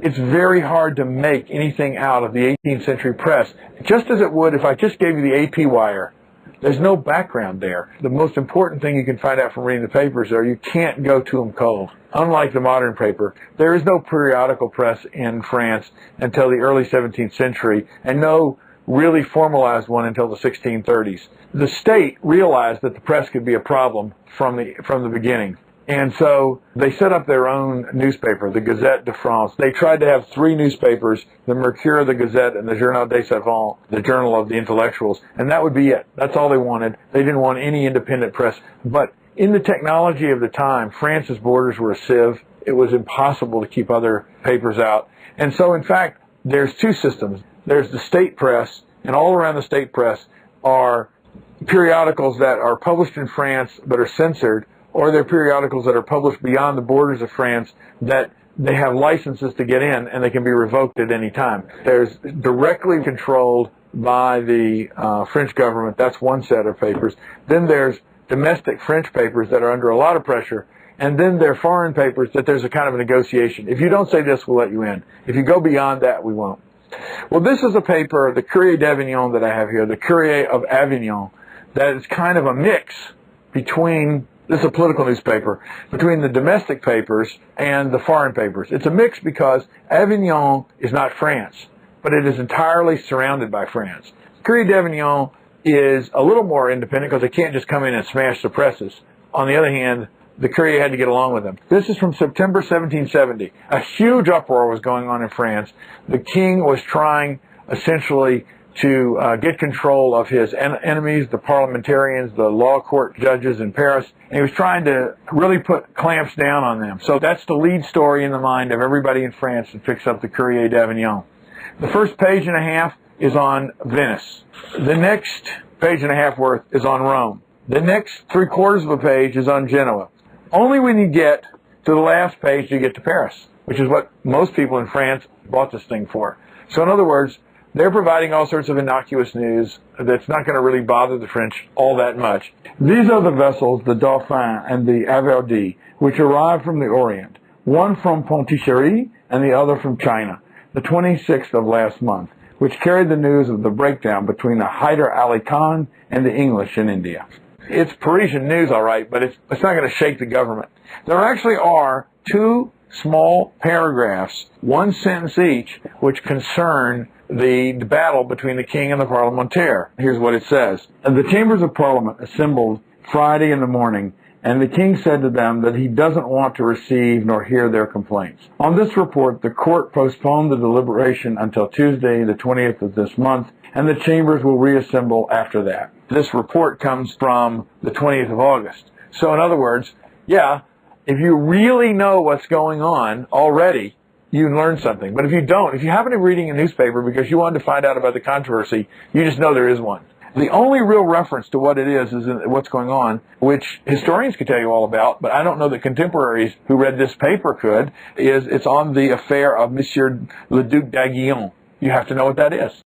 It's very hard to make anything out of the 18th century press, just as it would if I just gave you the AP wire. There's no background there. The most important thing you can find out from reading the papers are you can't go to them cold. Unlike the modern paper, there is no periodical press in France until the early 17th century, and no really formalized one until the 1630s. The state realized that the press could be a problem from the beginning. And so they set up their own newspaper, the Gazette de France. They tried to have 3 newspapers, the Mercure, the Gazette, and the Journal des Savants, the Journal of the Intellectuals. And that would be it. That's all they wanted. They didn't want any independent press. But in the technology of the time, France's borders were a sieve. It was impossible to keep other papers out. And so, in fact, there's 2 systems. There's the state press, and all around the state press are periodicals that are published in France but are censored, or they're periodicals that are published beyond the borders of France that they have licenses to get in and they can be revoked at any time. There's directly controlled by the French government. That's one set of papers. Then there's domestic French papers that are under a lot of pressure. And then there are foreign papers that there's a kind of a negotiation. If you don't say this, we'll let you in. If you go beyond that, we won't. Well, this is a paper, the Courrier d'Avignon that I have here, the Courrier of Avignon, that is kind of a mix between, this is a political newspaper, between the domestic papers and the foreign papers. It's a mix because Avignon is not France, but it is entirely surrounded by France. Courrier d'Avignon is a little more independent because they can't just come in and smash the presses. On the other hand, the Courrier had to get along with them. This is from September 1770. A huge uproar was going on in France. The king was trying essentially to get control of his enemies, the parliamentarians, the law court judges in Paris, and he was trying to really put clamps down on them. So that's the lead story in the mind of everybody in France that picks up the Courrier d'Avignon. The first page and a half is on Venice. The next page and a half worth is on Rome. The next 3/4 of a page is on Genoa. Only when you get to the last page do you get to Paris, which is what most people in France bought this thing for. So in other words, they're providing all sorts of innocuous news that's not going to really bother the French all that much. These are the vessels, the Dauphin and the Averdy, which arrived from the Orient, one from Pondicherry and the other from China, the 26th of last month, which carried the news of the breakdown between the Hyder Ali Khan and the English in India. It's Parisian news, all right, but it's not going to shake the government. There actually are 2 small paragraphs, 1 sentence each, which concern the battle between the king and the parlementaire. Here's what it says. The chambers of parliament assembled Friday in the morning, and the king said to them that he doesn't want to receive nor hear their complaints. On this report, the court postponed the deliberation until Tuesday, the 20th of this month, and the chambers will reassemble after that. This report comes from the 20th of August. So in other words, yeah, if you really know what's going on already, you learn something. But if you don't, if you happen to be reading a newspaper because you wanted to find out about the controversy, you just know there is one. The only real reference to what it is what's going on, which historians could tell you all about, but I don't know that contemporaries who read this paper could, is it's on the affair of Monsieur le Duc d'Aiguillon. You have to know what that is.